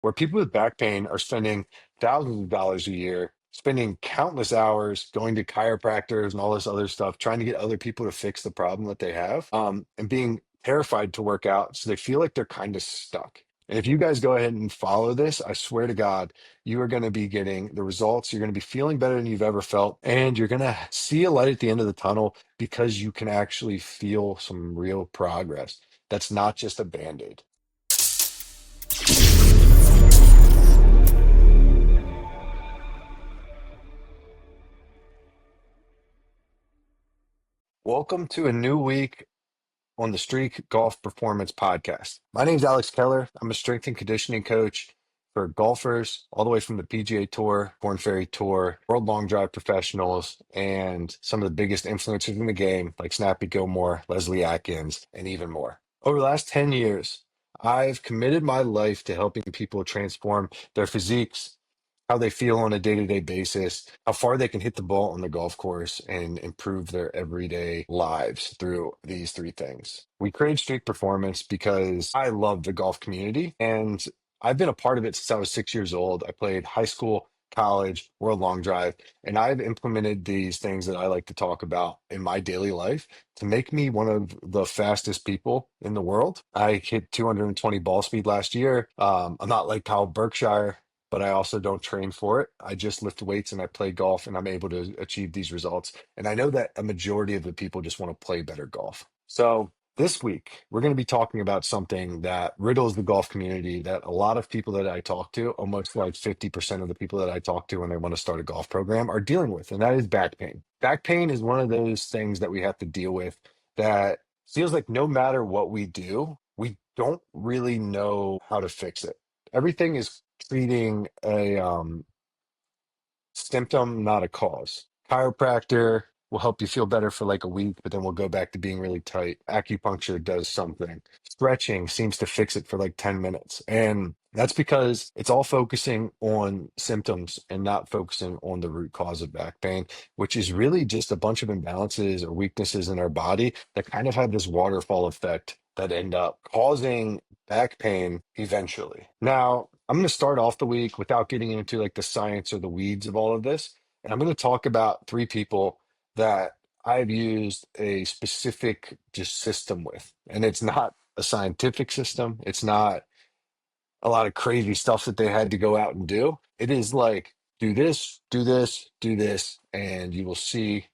where people with back pain are spending thousands of dollars a year, spending countless hours going to chiropractors and all this other stuff, trying to get other people to fix the problem that they have, and being terrified to work out. So they feel like they're kind of stuck. And if you guys go ahead and follow this, I swear to God, you are going to be getting the results. You're going to be feeling better than you've ever felt. And you're going to see a light at the end of the tunnel because you can actually feel some real progress. That's not just a band-aid. Welcome to a new week on the Streak Golf Performance Podcast. My name is Alex Keller. I'm a strength and conditioning coach for golfers all the way from the PGA Tour, Korn Ferry Tour, World Long Drive professionals, and some of the biggest influencers in the game like Snappy Gilmore, Leslie Atkins, and even more. Over the last 10 years, I've committed my life to helping people transform their physiques, how they feel on a day-to-day basis, how far they can hit the ball on the golf course and improve their everyday lives through these three things. We create Streak Performance because I love the golf community and I've been a part of it since I was 6 years old. I played high school, college, World Long Drive, and I've implemented these things that I like to talk about in my daily life to make me one of the fastest people in the world. I hit 220 ball speed last year. I'm not like Kyle Berkshire, but I also don't train for it. I just lift weights and I play golf and I'm able to achieve these results. And I know that a majority of the people just want to play better golf. So this week, we're going to be talking about something that riddles the golf community that a lot of people that I talk to, almost like 50% of the people that I talk to when they want to start a golf program, are dealing with, and that is back pain. Back pain is one of those things that we have to deal with that feels like no matter what we do, we don't really know how to fix it. Everything is treating a symptom, not a cause. Chiropractor will help you feel better for like a week, but then we'll go back to being really tight. Acupuncture does something. Stretching seems to fix it for like 10 minutes. And that's because it's all focusing on symptoms and not focusing on the root cause of back pain, which is really just a bunch of imbalances or weaknesses in our body that kind of have this waterfall effect that end up causing back pain eventually. Now, I'm going to start off the week without getting into like the science or the weeds of all of this. And I'm going to talk about three people that I've used a specific just system with. And it's not a scientific system. It's not a lot of crazy stuff that they had to go out and do. It is like, do this, do this, do this, and you will see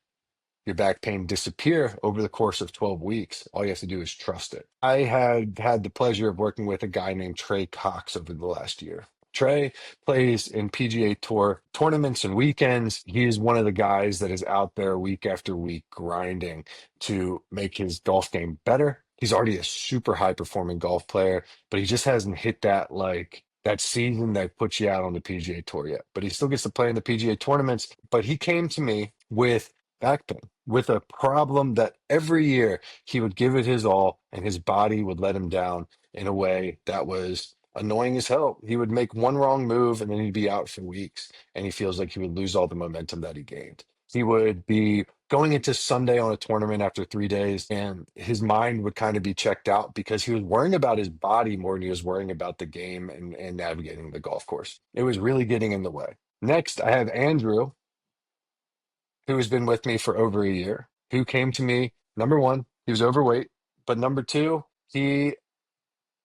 your back pain disappear over the course of 12 weeks. All you have to do is trust it. I had had the pleasure of working with a guy named Trey Cox over the last year. Trey plays in PGA Tour tournaments and weekends. He is one of the guys that is out there week after week grinding to make his golf game better. He's already a super high performing golf player, but he just hasn't hit that like that season that puts you out on the PGA Tour yet. But he still gets to play in the PGA tournaments. But he came to me with back pain, with a problem that every year he would give it his all and his body would let him down in a way that was annoying as hell. He would make one wrong move and then he'd be out for weeks and he feels like he would lose all the momentum that he gained. He would be going into Sunday on a tournament after 3 days and his mind would kind of be checked out because he was worrying about his body more than he was worrying about the game and navigating the golf course. It was really getting in the way. Next, I have Andrew, who has been with me for over a year, who came to me. Number one, he was overweight, but number two, he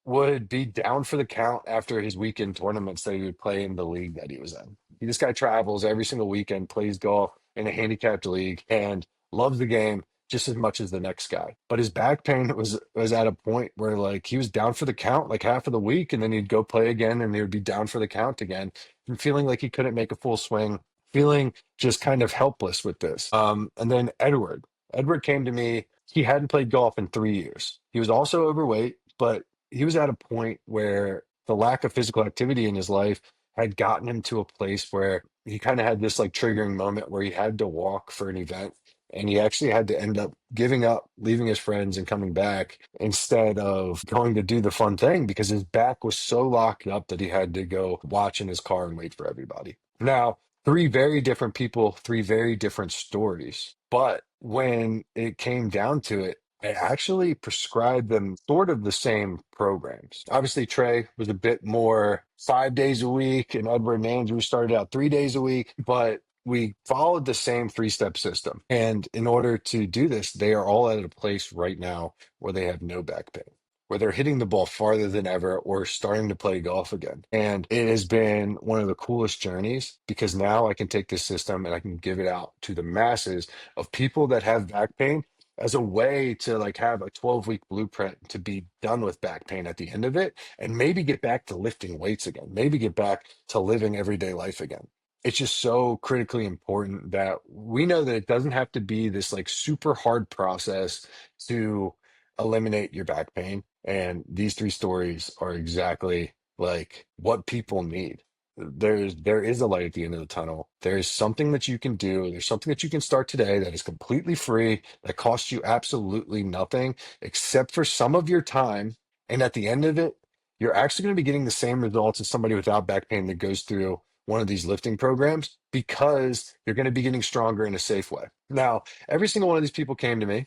would be down for the count after his weekend tournaments that he would play in the league that he was in. This guy travels every single weekend, plays golf in a handicapped league, and loves the game just as much as the next guy. But his back pain was at a point where like he was down for the count like half of the week, and then he'd go play again, and he would be down for the count again, and feeling like he couldn't make a full swing, feeling just kind of helpless with this. And then Edward. Edward came to me. He hadn't played golf in 3 years. He was also overweight, but he was at a point where the lack of physical activity in his life had gotten him to a place where he kind of had this like triggering moment where he had to walk for an event and he actually had to end up giving up, leaving his friends and coming back instead of going to do the fun thing because his back was so locked up that he had to go watch in his car and wait for everybody. Now, three very different people, three very different stories. But when it came down to it, I actually prescribed them sort of the same programs. Obviously, Trey was a bit more 5 days a week, and Edward and Andrew started out 3 days a week, but we followed the same three-step system. And in order to do this, they are all at a place right now where they have no back pain, where they're hitting the ball farther than ever or starting to play golf again. And it has been one of the coolest journeys because now I can take this system and I can give it out to the masses of people that have back pain as a way to like have a 12-week blueprint to be done with back pain at the end of it and maybe get back to lifting weights again, maybe get back to living everyday life again. It's just so critically important that we know that it doesn't have to be this like super hard process to eliminate your back pain. And these three stories are exactly like what people need. There is a light at the end of the tunnel. There is something that you can do. There's something that you can start today that is completely free, that costs you absolutely nothing except for some of your time. And at the end of it, you're actually going to be getting the same results as somebody without back pain that goes through one of these lifting programs because you're going to be getting stronger in a safe way. Now, every single one of these people came to me,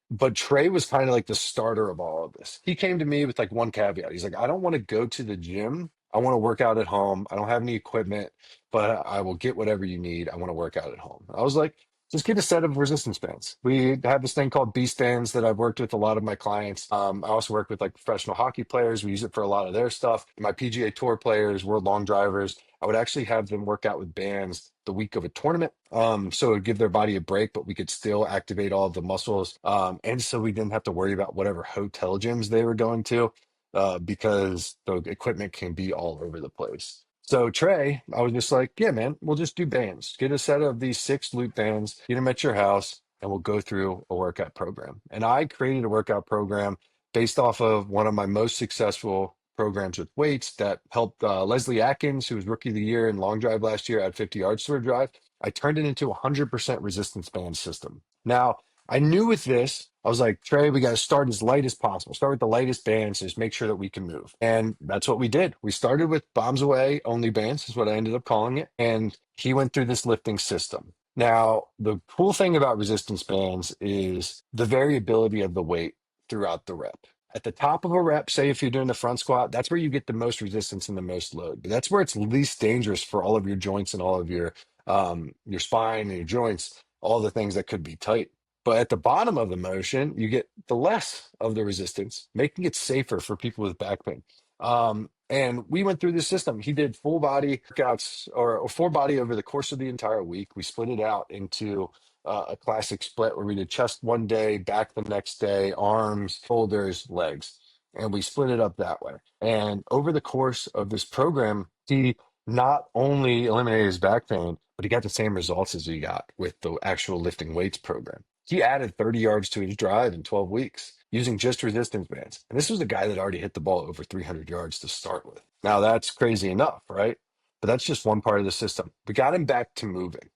but Trey was kind of like the starter of all of this. He came to me with like one caveat. He's like, I don't want to go to the gym. I want to work out at home. I don't have any equipment, but I will get whatever you need. I want to work out at home. I was like, just get a set of resistance bands. We have this thing called Beast bands that I've worked with a lot of my clients. I also work with like professional hockey players. We use it for a lot of their stuff. My PGA Tour players, world long drivers, I would actually have them work out with bands the week of a tournament. So it would give their body a break, but we could still activate all of the muscles. And so we didn't have to worry about whatever hotel gyms they were going to, because the equipment can be all over the place. So Trey, I was just like, yeah, man, we'll just do bands. Get a set of these 6 loop bands, get them at your house, and we'll go through a workout program. And I created a workout program based off of one of my most successful programs with weights that helped Leslie Atkins, who was rookie of the year in long drive last year, add 50 yards to her drive. I turned it into a 100% resistance band system. Now, I knew with this, I was like, Trey, we got to start as light as possible. Start with the lightest bands, just make sure that we can move. And that's what we did. We started with bombs away only bands, is what I ended up calling it. And he went through this lifting system. Now, the cool thing about resistance bands is the variability of the weight throughout the rep. At the top of a rep, say if you're doing the front squat, that's where you get the most resistance and the most load. But that's where it's least dangerous for all of your joints and all of your spine and your joints, all the things that could be tight. But at the bottom of the motion, you get the less of the resistance, making it safer for people with back pain. And we went through this system. He did full body workouts or full body over the course of the entire week. We split it out into a classic split where we did chest one day, back the next day, arms, shoulders, legs. And we split it up that way. And over the course of this program, he not only eliminated his back pain, but he got the same results as he got with the actual lifting weights program. He added 30 yards to his drive in 12 weeks using just resistance bands. And this was a guy that already hit the ball over 300 yards to start with. Now that's crazy enough, right? But that's just one part of the system. We got him back to moving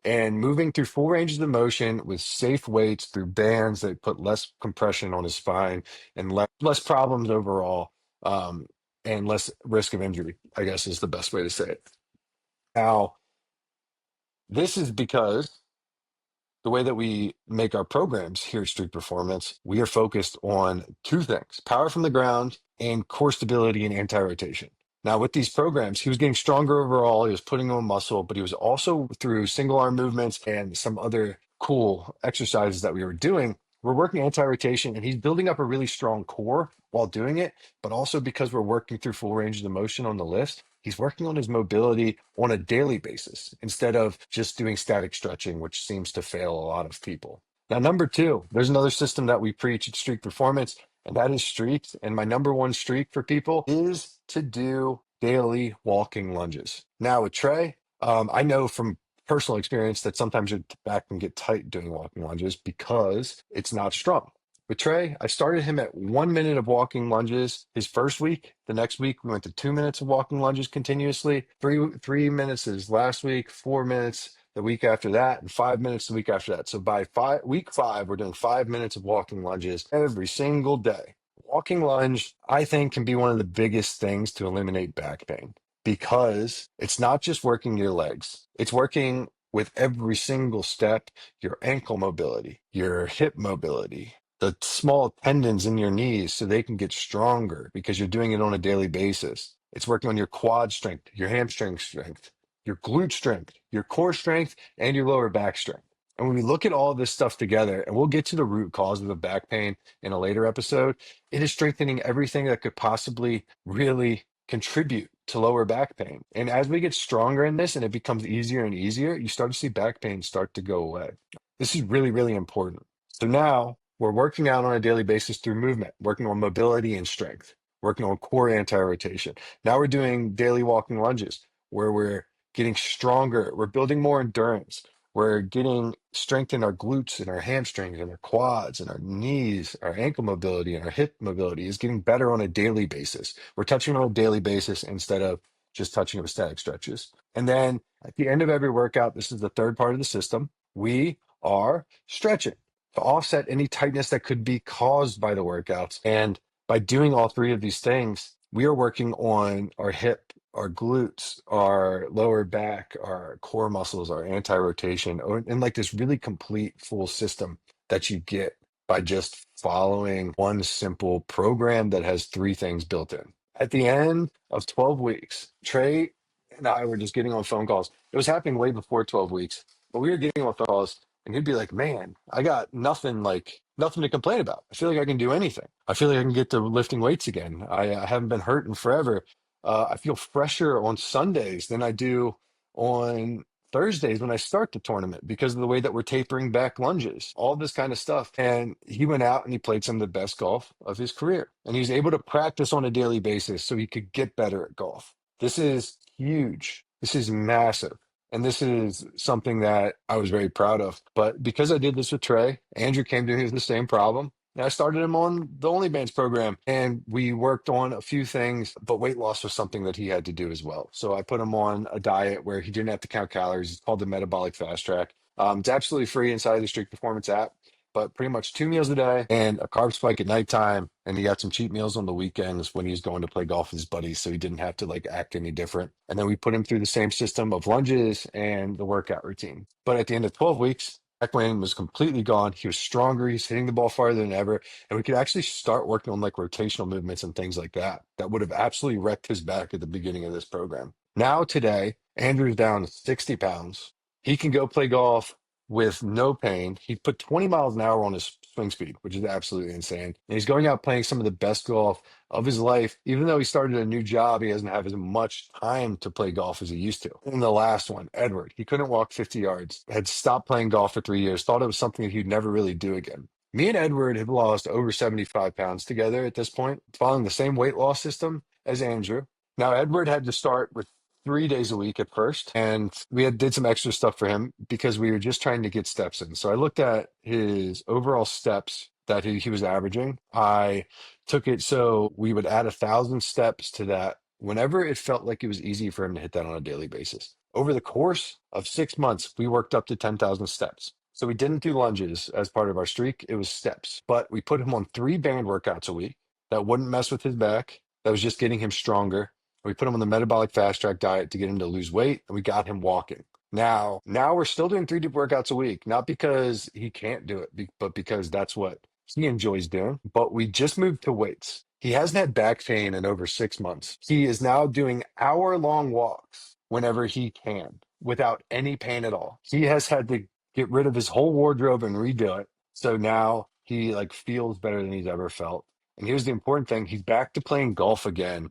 and moving through full ranges of motion with safe weights through bands that put less compression on his spine and less problems overall, um, and less risk of injury, I guess is the best way to say it. Now, this is because the way that we make our programs here at Street Performance, we are focused on two things: power from the ground and core stability and anti rotation. Now, with these programs, he was getting stronger overall. He was putting on muscle, but he was also through single arm movements and some other cool exercises that we were doing. We're working anti rotation, and he's building up a really strong core while doing it. But also because we're working through full range of motion on the list, he's working on his mobility on a daily basis instead of just doing static stretching, which seems to fail a lot of people. Now, number two, there's another system that we preach at Streak Performance, and that is streaks. And my number one streak for people is to do daily walking lunges. Now, with Trey, I know from personal experience that sometimes your back can get tight doing walking lunges because it's not strong. With Trey, I started him at 1 minute of walking lunges his first week. The next week, we went to 2 minutes of walking lunges continuously. Three minutes his last week, 4 minutes the week after that, and 5 minutes the week after that. So by week five, we're doing 5 minutes of walking lunges every single day. Walking lunge, I think, can be one of the biggest things to eliminate back pain because it's not just working your legs, it's working with every single step, your ankle mobility, your hip mobility, the small tendons in your knees so they can get stronger because you're doing it on a daily basis. It's working on your quad strength, your hamstring strength, your glute strength, your core strength, and your lower back strength. And when we look at all this stuff together, and we'll get to the root cause of the back pain in a later episode, it is strengthening everything that could possibly really contribute to lower back pain. And as we get stronger in this and it becomes easier and easier, you start to see back pain start to go away. This is really, really important. So now we're working out on a daily basis through movement, working on mobility and strength, working on core anti-rotation. Now we're doing daily walking lunges where we're getting stronger. We're building more endurance. We're getting strength in our glutes and our hamstrings and our quads and our knees, our ankle mobility and our hip mobility is getting better on a daily basis. We're touching on a daily basis instead of just touching with static stretches. And then at the end of every workout, this is the third part of the system. We are stretching to offset any tightness that could be caused by the workouts. And by doing all three of these things, we are working on our hip, our glutes, our lower back, our core muscles, our anti-rotation, and like this really complete full system that you get by just following one simple program that has three things built in. At the end of 12 weeks, Trey and I were just getting on phone calls. It was happening way before 12 weeks, but we were getting on phone calls and he'd be like, man, I got nothing like nothing to complain about. I feel like I can do anything. I feel like I can get to lifting weights again. I haven't been hurt in forever. I feel fresher on Sundays than I do on Thursdays when I start the tournament because of the way that we're tapering back lunges, all this kind of stuff. And he went out and he played some of the best golf of his career. And he's able to practice on a daily basis so he could get better at golf. This is huge. This is massive. And this is something that I was very proud of. But because I did this with Trey, Andrew came to me with the same problem. And I started him on the OnlyBans program and we worked on a few things, but weight loss was something that he had to do as well. So I put him on a diet where he didn't have to count calories. It's called the Metabolic Fast Track. It's absolutely free inside of the Streak Performance app, but pretty much 2 meals a day and a carb spike at nighttime. And he got some cheat meals on the weekends when he was going to play golf with his buddies. So he didn't have to like act any different. And then we put him through the same system of lunges and the workout routine. But at the end of 12 weeks, back pain was completely gone. He was stronger. He's hitting the ball farther than ever. And we could actually start working on like rotational movements and things like that that would have absolutely wrecked his back at the beginning of this program. Now, today, Andrew's down 60 pounds. He can go play golf with no pain. He put 20 miles an hour on his swing speed, which is absolutely insane. And he's going out playing some of the best golf of his life. Even though he started a new job, he doesn't have as much time to play golf as he used to. And the last one, Edward, he couldn't walk 50 yards, had stopped playing golf for 3 years, thought it was something that he'd never really do again. Me and Edward have lost over 75 pounds together at this point, following the same weight loss system as Andrew. Now, Edward had to start with 3 days a week at first, and we did some extra stuff for him because we were just trying to get steps in. So I looked at his overall steps that he was averaging. I took it so we would add 1,000 steps to that whenever it felt like it was easy for him to hit that on a daily basis. Over the course of 6 months, we worked up to 10,000 steps. So we didn't do lunges as part of our streak. It was steps, but we put him on 3 band workouts a week that wouldn't mess with his back. That was just getting him stronger. We put him on the metabolic fast track diet to get him to lose weight, and we got him walking. Now we're still doing 3 deep workouts a week, not because he can't do it, but because that's what he enjoys doing. But we just moved to weights. He hasn't had back pain in over 6 months. He is now doing hour-long walks whenever he can without any pain at all. He has had to get rid of his whole wardrobe and redo it. So now he like feels better than he's ever felt. And here's the important thing. He's back to playing golf again.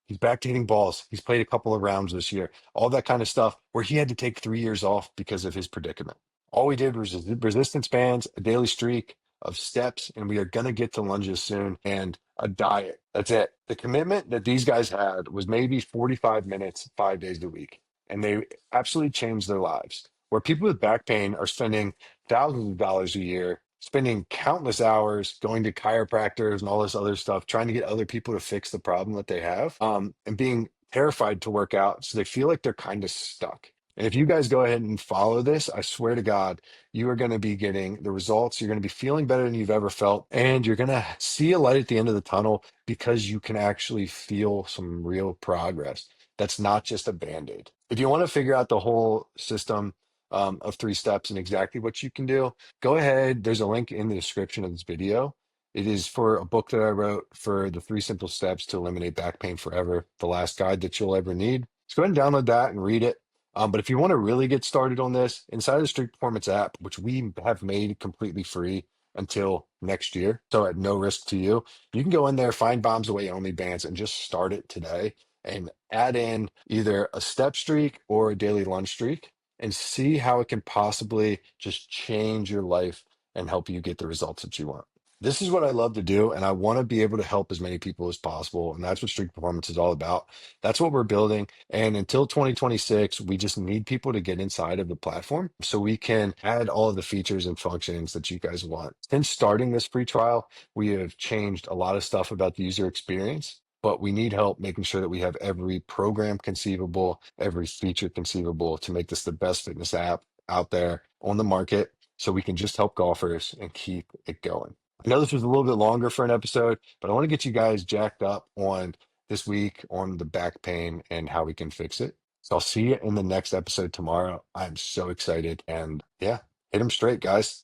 He's back to hitting balls. He's played a couple of rounds this year, all that kind of stuff where he had to take 3 years off because of his predicament. All we did was resistance bands, a daily streak of steps, and we are going to get to lunges soon and a diet. That's it. The commitment that these guys had was maybe 45 minutes, 5 days a week, and they absolutely changed their lives. Where people with back pain are spending thousands of dollars a year spending countless hours going to chiropractors and all this other stuff, trying to get other people to fix the problem that they have, and being terrified to work out. So they feel like they're kind of stuck. And if you guys go ahead and follow this, I swear to God, you are going to be getting the results. You're going to be feeling better than you've ever felt. And you're going to see a light at the end of the tunnel because you can actually feel some real progress. That's not just a Band-Aid. If you want to figure out the whole system, of 3 steps and exactly what you can do, go ahead. There's a link in the description of this video. It is for a book that I wrote for the 3 simple steps to eliminate back pain forever, the last guide that you'll ever need. So go ahead and download that and read it. But if you want to really get started on this, inside of the Streak Performance app, which we have made completely free until next year, so at no risk to you, you can go in there, find Bombs Away Only bands, and just start it today and add in either a step streak or a daily lunge streak and see how it can possibly just change your life and help you get the results that you want. This is what I love to do, and I want to be able to help as many people as possible. And that's what Streak Performance is all about. That's what we're building. And until 2026, we just need people to get inside of the platform so we can add all of the features and functions that you guys want. Since starting this free trial, we have changed a lot of stuff about the user experience, but we need help making sure that we have every program conceivable, every feature conceivable to make this the best fitness app out there on the market so we can just help golfers and keep it going. I know this was a little bit longer for an episode, but I want to get you guys jacked up on this week on the back pain and how we can fix it. So I'll see you in the next episode tomorrow. I'm so excited. And yeah, hit them straight, guys.